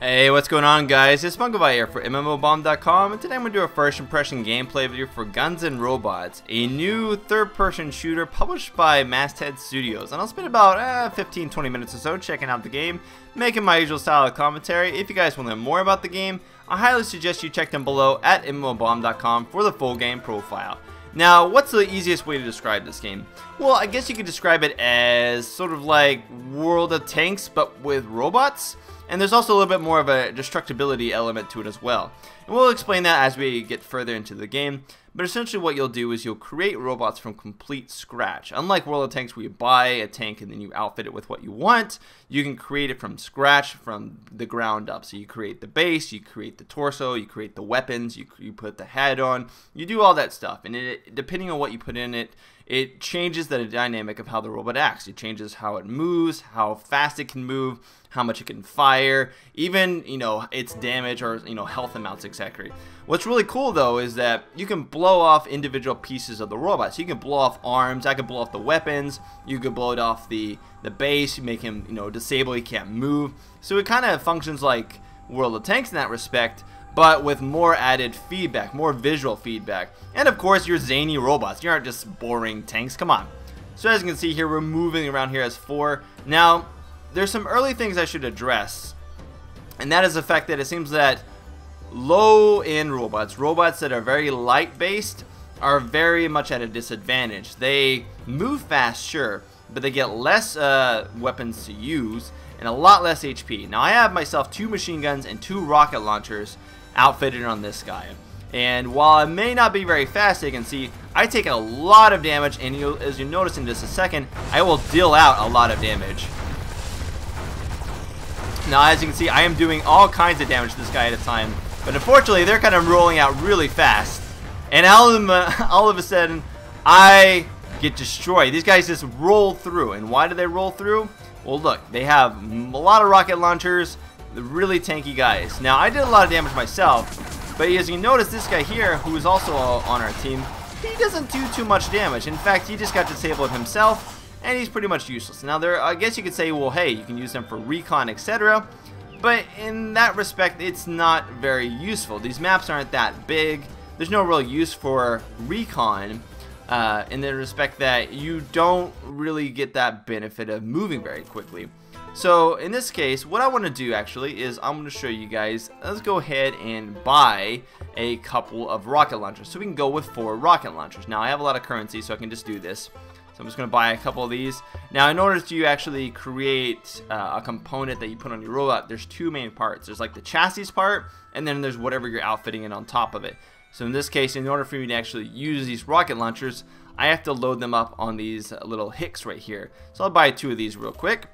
Hey, what's going on, guys? It's Mongolbot here for MMOBomb.com, and today I'm going to do a first impression gameplay video for Guns N' Robots, a new third-person shooter published by Masthead Studios. And I'll spend about 15-20 minutes or so checking out the game, making my usual style of commentary. If you guys want to learn more about the game, I highly suggest you check them below at MMOBomb.com for the full game profile. Now, what's the easiest way to describe this game? Well, I guess you could describe it as sort of like World of Tanks, but with robots. And there's also a little bit more of a destructibility element to it as well. And we'll explain that as we get further into the game. But essentially what you'll do is you'll create robots from complete scratch. Unlike World of Tanks where you buy a tank and then you outfit it with what you want, you can create it from scratch, from the ground up. So you create the base, you create the torso, you create the weapons, you put the head on, you do all that stuff. And depending on what you put in it, it changes the dynamic of how the robot acts. It changes how it moves, how fast it can move, how much it can fire, even, its damage or, health amounts, etc. What's really cool, though, is that you can blow off individual pieces of the robot. So you can blow off arms, I can blow off the weapons, you could blow it off the base, you make him, disabled, he can't move. So it kind of functions like World of Tanks in that respect, but with more added feedback, more visual feedback. And of course, you're zany robots. You aren't just boring tanks. Come on. So as you can see here, we're moving around here as 4. Now, there's some early things I should address, and that is the fact that it seems that low-end robots that are very light-based, are very much at a disadvantage. They move fast, sure, but they get less weapons to use and a lot less HP. Now, I have myself 2 machine guns and 2 rocket launchers outfitted on this guy. And while I may not be very fast, you can see I take a lot of damage, and as you notice in just a second, I will deal out a lot of damage. Now, as you can see, I am doing all kinds of damage to this guy at a time, but unfortunately, they're kind of rolling out really fast, and all of a sudden, I get destroyed. These guys just roll through, and why do they roll through? Well, look, they have a lot of rocket launchers, the really tanky guys. Now, I did a lot of damage myself, but as you notice, this guy here, who is also on our team, he doesn't do too much damage. In fact, he just got disabled himself, and he's pretty much useless. Now, I guess you could say, well, hey, you can use them for recon, etc., but in that respect, it's not very useful. These maps aren't that big. There's no real use for recon in the respect that you don't really get that benefit of moving very quickly. So in this case, what I want to do actually is I'm going to show you guys, let's go ahead and buy a couple of rocket launchers. So we can go with 4 rocket launchers. Now I have a lot of currency, so I can just do this. So I'm just going to buy a couple of these. Now, in order to actually create a component that you put on your robot, there's 2 main parts. There's like the chassis part, and then there's whatever you're outfitting it on top of it. So in this case, in order for me to actually use these rocket launchers, I have to load them up on these little hicks right here. So I'll buy 2 of these real quick,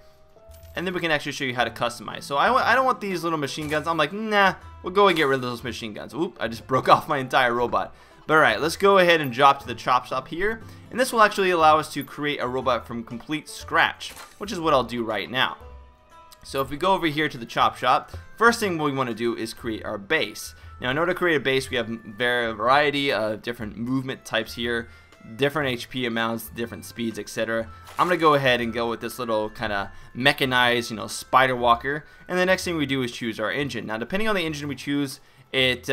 and then we can actually show you how to customize. So I don't want these little machine guns. I'm like, nah, we'll go and get rid of those machine guns. Oop, I just broke off my entire robot. But alright, let's go ahead and drop to the chop shop here, and this will actually allow us to create a robot from complete scratch, which is what I'll do right now. So if we go over here to the chop shop, first thing we want to do is create our base. Now, in order to create a base, we have a variety of different movement types here, different HP amounts, different speeds, etc. I'm going to go ahead and go with this little kind of mechanized, spider walker, and the next thing we do is choose our engine. Now, depending on the engine we choose, it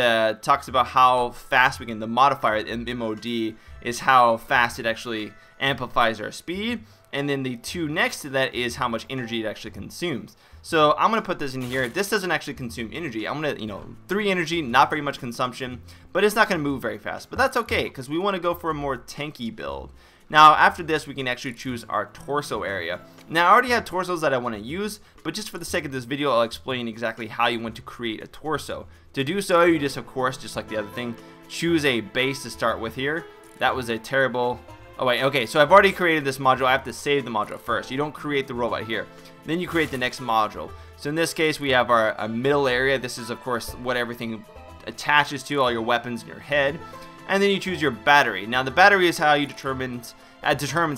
talks about how fast we can, the modifier in MOD is how fast it actually amplifies our speed, and then the 2 next to that is how much energy it actually consumes. So I'm going to put this in here. This doesn't actually consume energy. I'm going to, 3 energy, not very much consumption, but it's not going to move very fast. But that's okay, because we want to go for a more tanky build. Now, after this, we can actually choose our torso area. Now, I already have torsos that I want to use, but just for the sake of this video, I'll explain exactly how you want to create a torso. To do so, you just, of course, just like the other thing, choose a base to start with here. That was a terrible... Oh, wait, okay, so I've already created this module. I have to save the module first. You don't create the robot here. Then you create the next module. So in this case, we have our middle area. This is, of course, what everything attaches to, all your weapons and your head. And then you choose your battery. Now, the battery is how you determines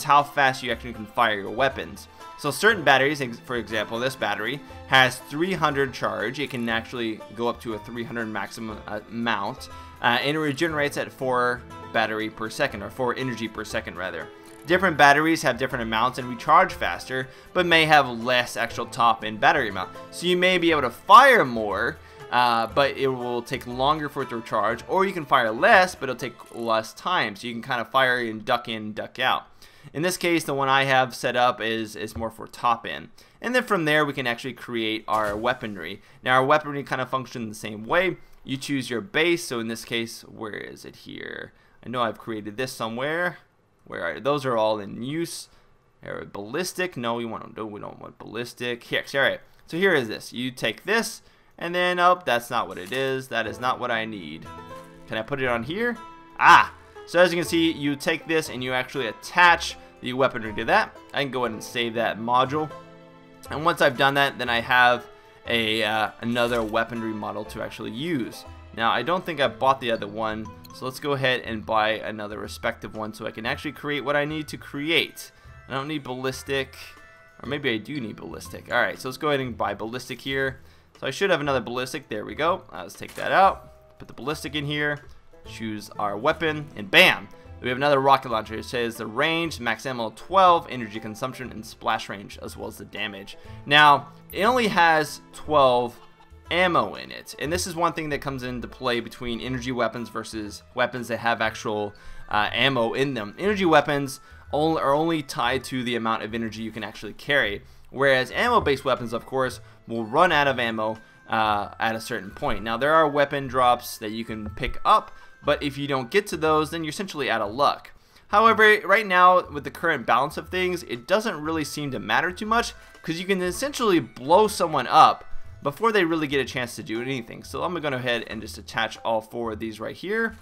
how fast you actually can fire your weapons. So certain batteries, for example, this battery has 300 charge. It can actually go up to a 300 maximum amount, and it regenerates at 4 battery per second, or 4 energy per second rather. Different batteries have different amounts and recharge faster, but may have less actual top-end battery amount. So you may be able to fire more, but it will take longer for it to recharge, or you can fire less, but it'll take less time. So you can kind of fire and duck in, duck out. In this case, the one I have set up is more for top end. And then from there, we can actually create our weaponry. Now, our weaponry kind of functions the same way. You choose your base. So in this case, where is it here? I know I've created this somewhere. Those are all in use. Here, ballistic. No, we don't want ballistic. Here, all right. So here is this. You take this. And then, oh, that's not what it is. That is not what I need. Can I put it on here? Ah! So as you can see, you take this and you actually attach the weaponry to that. I can go ahead and save that module. And once I've done that, then I have another weaponry model to actually use. Now, I don't think I bought the other one. So let's go ahead and buy another respective one so I can actually create what I need to create. I don't need ballistic. Or maybe I do need ballistic. Alright, so let's go ahead and buy ballistic here. So I should have another ballistic. There we go. Let's take that out. Put the ballistic in here. Choose our weapon. And bam! We have another rocket launcher. It says the range, max ammo 12, energy consumption, and splash range, as well as the damage. Now, it only has 12 ammo in it. And this is one thing that comes into play between energy weapons versus weapons that have actual ammo in them. Energy weapons are only tied to the amount of energy you can actually carry. Whereas ammo-based weapons, of course, will run out of ammo at a certain point. Now, there are weapon drops that you can pick up, but if you don't get to those, then you're essentially out of luck. However, right now, with the current balance of things, it doesn't really seem to matter too much, because you can essentially blow someone up before they really get a chance to do anything. So I'm going to go ahead and just attach all 4 of these right here.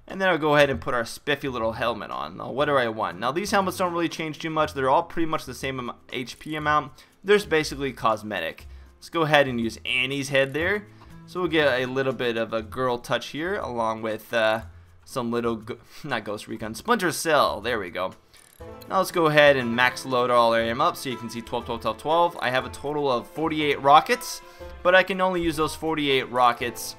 And then I'll go ahead and put our spiffy little helmet on. Now, what do I want? Now, these helmets don't really change too much. They're all pretty much the same HP amount. They're just basically cosmetic. Let's go ahead and use Annie's head there. So we'll get a little bit of a girl touch here, along with some little, not Ghost Recon, Splinter Cell. There we go. Now let's go ahead and max load all our ammo up so you can see 12, 12, 12, 12. I have a total of 48 rockets, but I can only use those 48 rockets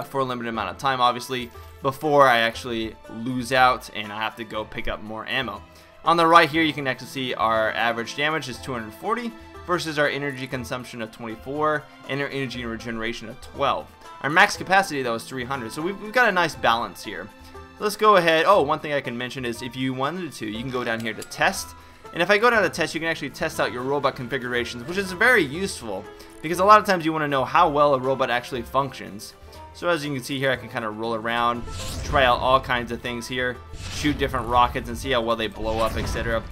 for a limited amount of time, obviously, before I actually lose out and I have to go pick up more ammo. On the right here, you can actually see our average damage is 240 versus our energy consumption of 24 and our energy regeneration of 12. Our max capacity, though, is 300, so we've got a nice balance here. So let's go ahead. Oh, one thing I can mention is if you wanted to, you can go down here to test. And if I go down to test, you can actually test out your robot configurations, which is very useful because a lot of times you want to know how well a robot actually functions. So as you can see here, I can kind of roll around, try out all kinds of things here, shoot different rockets and see how well they blow up, etc.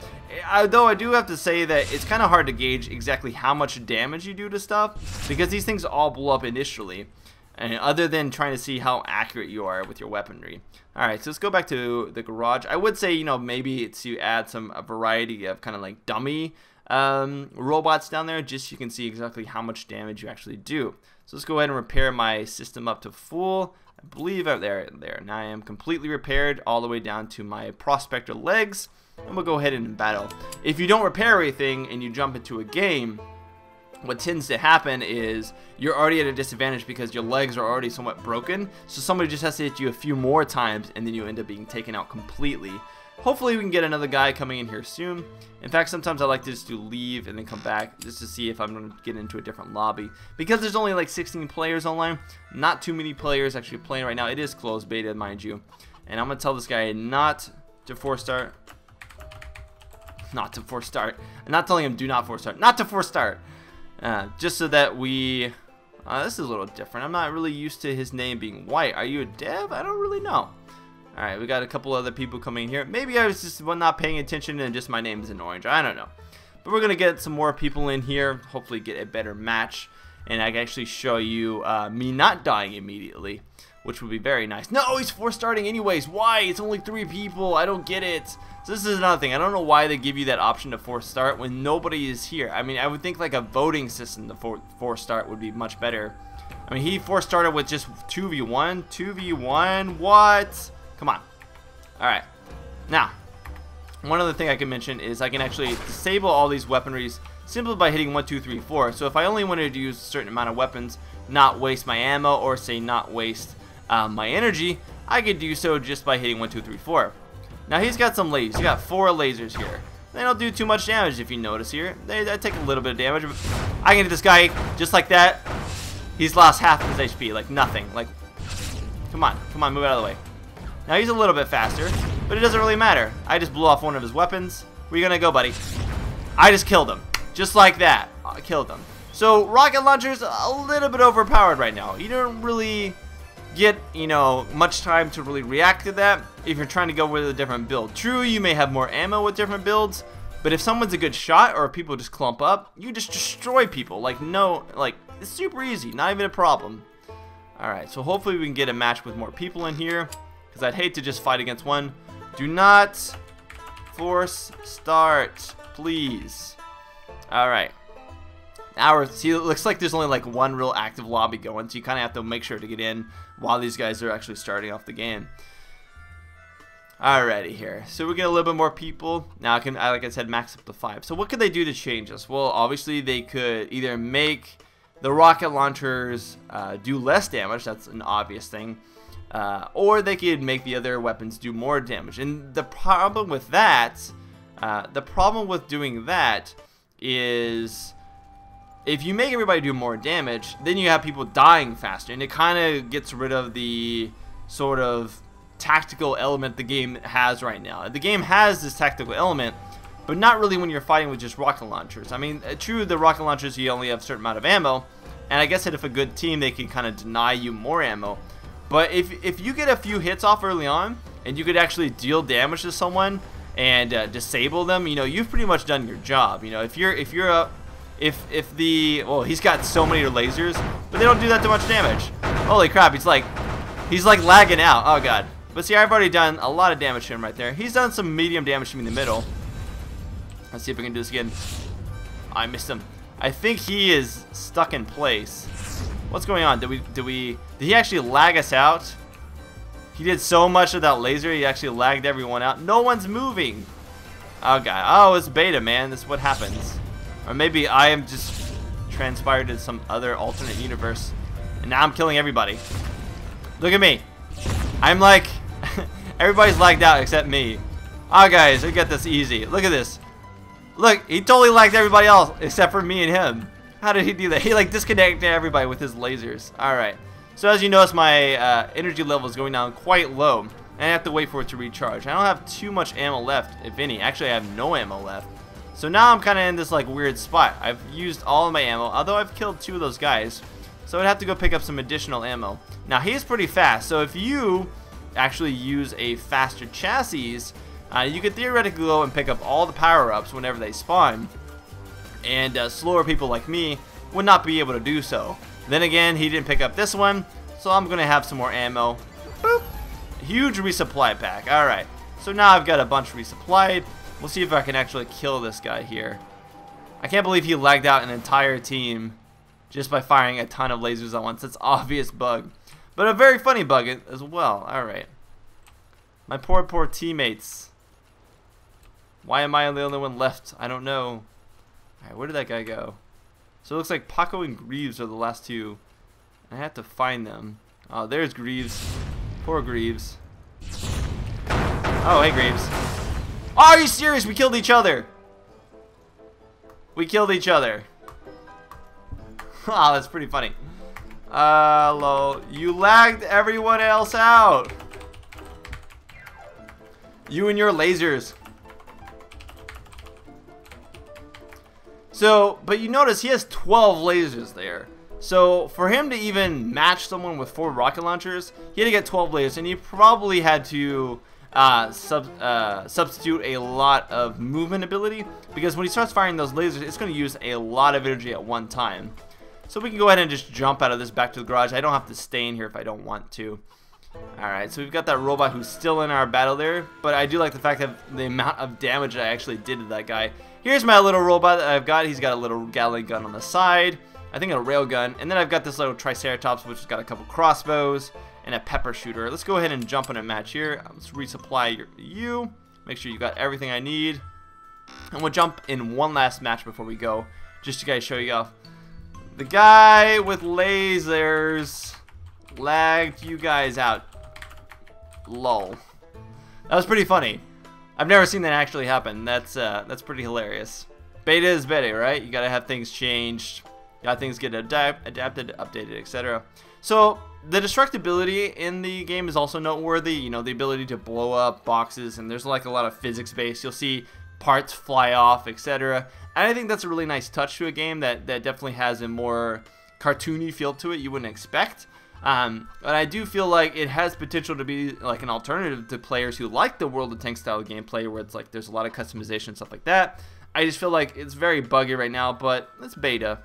Though I do have to say that it's kind of hard to gauge exactly how much damage you do to stuff because these things all blow up initially, and other than trying to see how accurate you are with your weaponry. Alright, so let's go back to the garage. I would say, you know, maybe it's to add a variety of kind of like dummy robots down there, just so you can see exactly how much damage you actually do. So let's go ahead and repair my system up to full. I believe there. Now I am completely repaired all the way down to my prospector legs, and we'll go ahead and battle. If you don't repair everything and you jump into a game, what tends to happen is you're already at a disadvantage because your legs are already somewhat broken, so somebody just has to hit you a few more times and then you end up being taken out completely. Hopefully we can get another guy coming in here soon. In fact, sometimes I like to just leave and then come back just to see if I'm going to get into a different lobby. Because there's only like 16 players online, not too many players actually playing right now. It is closed beta, mind you. And I'm going to tell this guy not to force start. Not to force start. I'm not telling him do not force start. Not to force start. Just so that we... this is a little different. I'm not really used to his name being white. Are you a dev? I don't really know. Alright, we got a couple other people coming in here. Maybe I was just not paying attention and just my name is in orange. I don't know. But we're going to get some more people in here. Hopefully get a better match. And I can actually show you me not dying immediately, which would be very nice. No, he's force starting anyways. Why? It's only 3 people. I don't get it. So this is another thing. I don't know why they give you that option to force start when nobody is here. I mean, I would think like a voting system to force start would be much better. I mean, he force started with just 2v1. 2v1? What? Come on. Alright. Now, one other thing I can mention is I can actually disable all these weaponries simply by hitting 1, 2, 3, 4. So if I only wanted to use a certain amount of weapons, not waste my ammo, or say not waste my energy, I could do so just by hitting 1, 2, 3, 4. Now he's got some lasers. He's got 4 lasers here. They don't do too much damage if you notice here. They take a little bit of damage. I can hit this guy just like that. He's lost half of his HP, like nothing. Like, come on, move out of the way. Now he's a little bit faster, but it doesn't really matter. I just blew off one of his weapons. Where you gonna go, buddy? I just killed him, just like that. I killed him. So rocket launcher's a little bit overpowered right now. You don't really get, you know, much time to really react to that if you're trying to go with a different build. True, you may have more ammo with different builds, but if someone's a good shot or if people just clump up, you just destroy people. Like, no, like, it's super easy, not even a problem. Alright, so hopefully we can get a match with more people in here, because I'd hate to just fight against one. Do not force start, please. Alright. Now, see, it looks like there's only like one real active lobby going, so you kind of have to make sure to get in while these guys are actually starting off the game. Alrighty here. So we get a little bit more people. Now I can, like I said, max up to 5. So what could they do to change this? Well, obviously they could either make the rocket launchers do less damage. That's an obvious thing. Or they could make the other weapons do more damage. And the problem with that, doing that is, if you make everybody do more damage, then you have people dying faster, and it kind of gets rid of the sort of tactical element the game has right now. The game has this tactical element, but not really when you're fighting with just rocket launchers. I mean, true, the rocket launchers, you only have a certain amount of ammo, and I guess that if a good team, they can kind of deny you more ammo. But if you get a few hits off early on, and you could actually deal damage to someone and disable them, you know, you've pretty much done your job. You know, if well, he's got so many lasers, but they don't do that too much damage. Holy crap, he's like lagging out. Oh god. But see, I've already done a lot of damage to him right there. He's done some medium damage to me in the middle. Let's see if we can do this again. I missed him. I think he is stuck in place. What's going on? Did he actually lag us out? He did so much of that laser, he actually lagged everyone out. No one's moving. Oh god. Oh, it's beta, man. This is what happens. Or maybe I am just transpired to some other alternate universe, and now I'm killing everybody. Look at me. I'm like, everybody's lagged out except me. Oh guys, we got this easy. Look at this. Look, he totally lagged everybody else except for me and him. How did he do that? He like disconnected everybody with his lasers. Alright. So as you notice, my energy level is going down quite low, and I have to wait for it to recharge. I don't have too much ammo left, if any. Actually, I have no ammo left. So now I'm kind of in this like weird spot. I've used all of my ammo, although I've killed 2 of those guys. So I'd have to go pick up some additional ammo. Now he's pretty fast, so if you actually use a faster chassis, you could theoretically go and pick up all the power-ups whenever they spawn. And slower people like me would not be able to do so. Then again, he didn't pick up this one, so I'm going to have some more ammo. Boop! Huge resupply pack. Alright, so now I've got a bunch resupplied. We'll see if I can actually kill this guy here. I can't believe he lagged out an entire team just by firing a ton of lasers at once. That's an obvious bug. But a very funny bug as well. Alright. My poor teammates. Why am I the only one left? I don't know. Alright, where did that guy go? So it looks like Paco and Greaves are the last 2. I have to find them. Oh, there's Greaves. Poor Greaves. Oh, hey Greaves. Oh, are you serious? We killed each other. We killed each other. Oh, that's pretty funny. Lol. You lagged everyone else out. You and your lasers. So, but you notice he has 12 lasers there. So, for him to even match someone with 4 rocket launchers, he had to get 12 lasers, and he probably had to substitute a lot of movement ability, because when he starts firing those lasers, it's going to use a lot of energy at one time. So we can go ahead and just jump out of this back to the garage. I don't have to stay in here if I don't want to. Alright, so we've got that robot who's still in our battle there, but I do like the fact that the amount of damage I actually did to that guy. Here's my little robot that I've got. He's got a little Gatling gun on the side, I think a rail gun, and then I've got this little Triceratops, which has got a couple crossbows and a pepper shooter. Let's go ahead and jump in a match here. Let's resupply you. Make sure you got everything I need. And we'll jump in one last match before we go, just to guys show you off. The guy with lasers lagged you guys out. Lol. That was pretty funny. I've never seen that actually happen. That's pretty hilarious. Beta is beta, right? You gotta have things changed. Got things get adapted, updated, etc. So the destructibility in the game is also noteworthy. You know, the ability to blow up boxes, and there's like a lot of physics based. You'll see parts fly off, etc. And I think that's a really nice touch to a game that definitely has a more cartoony feel to it you wouldn't expect. But I do feel like it has potential to be like an alternative to players who like the World of Tanks style gameplay, where it's like there's a lot of customization and stuff like that. I just feel like it's very buggy right now, but it's beta.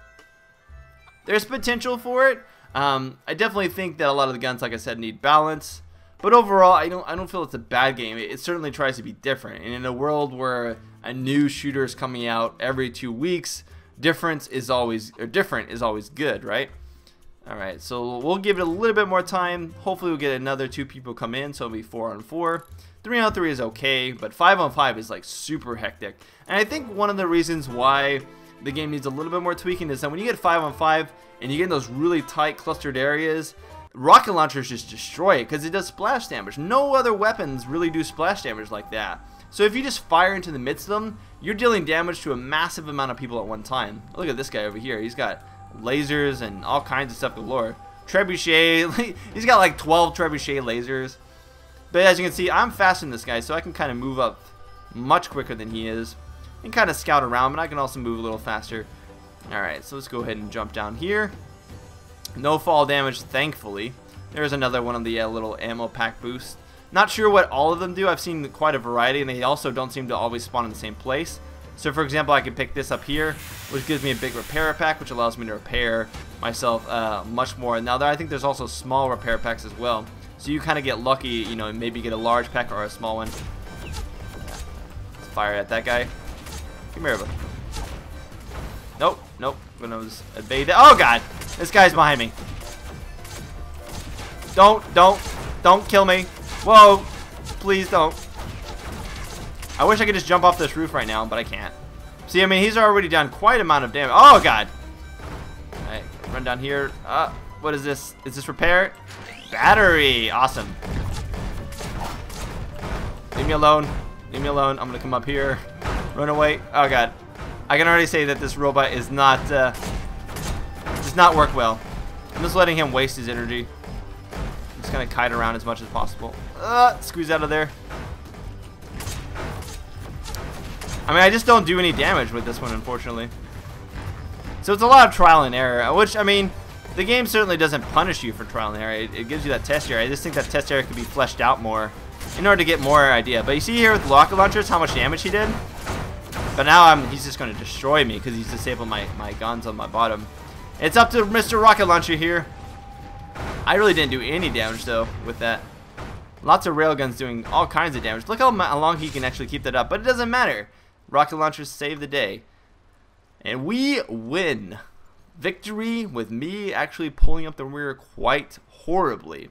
There's potential for it. I definitely think that a lot of the guns, like I said, need balance. But overall, I don't feel it's a bad game. It certainly tries to be different. And in a world where a new shooter is coming out every 2 weeks, different is always good, right? Alright, so we'll give it a little bit more time. Hopefully we'll get another 2 people come in, so it'll be 4-on-4. 3-on-3 is okay, but 5-on-5 is like super hectic. And I think one of the reasons why the game needs a little bit more tweaking is that when you get 5-on-5 and you get in those really tight clustered areas, rocket launchers just destroy it because it does splash damage. No other weapons really do splash damage like that. So if you just fire into the midst of them, you're dealing damage to a massive amount of people at one time. Look at this guy over here. He's got lasers and all kinds of stuff galore. Trebuchet, he's got like 12 trebuchet lasers. But as you can see, I'm faster than this guy, so I can kind of move up much quicker than he is and kind of scout around, but I can also move a little faster. Alright, so let's go ahead and jump down here. No fall damage, thankfully. There's another one of the little ammo pack boosts. Not sure what all of them do. I've seen quite a variety, and they also don't seem to always spawn in the same place. So for example, I can pick this up here, which gives me a big repair pack, which allows me to repair myself much more. Now I think there's also small repair packs as well. So you kind of get lucky, you know, maybe get a large pack or a small one. Let's fire at that guy. Come here, bud. Nope, nope. When I was evade that. Oh god, this guy's behind me. Don't kill me. Whoa, please don't. I wish I could just jump off this roof right now, but I can't. See, I mean, he's already done quite a amount of damage. Oh god. Alright, run down here. What is this? Is this repair? Battery. Awesome. Leave me alone. Leave me alone. I'm gonna come up here. Run away. Oh god. I can already say that this robot is not does not work well. I'm just letting him waste his energy. I'm just gonna kite around as much as possible. Squeeze out of there. I mean, I just don't do any damage with this one, unfortunately. So it's a lot of trial and error, which, I mean, the game certainly doesn't punish you for trial and error. It gives you that test area. I just think that test area could be fleshed out more in order to get more idea. But you see here with the rocket launchers how much damage he did? But now he's just going to destroy me because he's disabled my guns on my bottom. It's up to Mr. Rocket Launcher here. I really didn't do any damage, though, with that. Lots of railguns doing all kinds of damage. Look how long he can actually keep that up. But it doesn't matter. Rocket launchers save the day. And we win. Victory with me actually pulling up the rear quite horribly.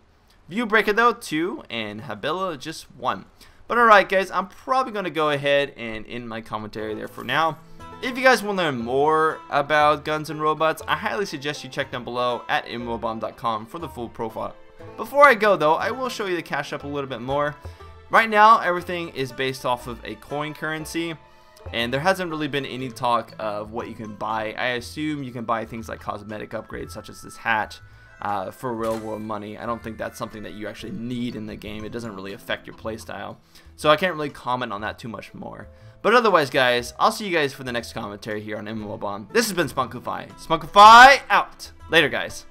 Viewbreaker though, 2, and Habilla just 1. But alright guys, I'm probably going to go ahead and end my commentary there for now. If you guys want to learn more about guns and robots, I highly suggest you check down below at MMOBomb.com for the full profile. Before I go though, I will show you the cash up a little bit more. Right now, everything is based off of a coin currency. And there hasn't really been any talk of what you can buy. I assume you can buy things like cosmetic upgrades such as this hat for real world money. I don't think that's something that you actually need in the game. It doesn't really affect your playstyle. So I can't really comment on that too much more. But otherwise guys, I'll see you guys for the next commentary here on MMOBomb. This has been Spunkify. Spunkify out! Later guys.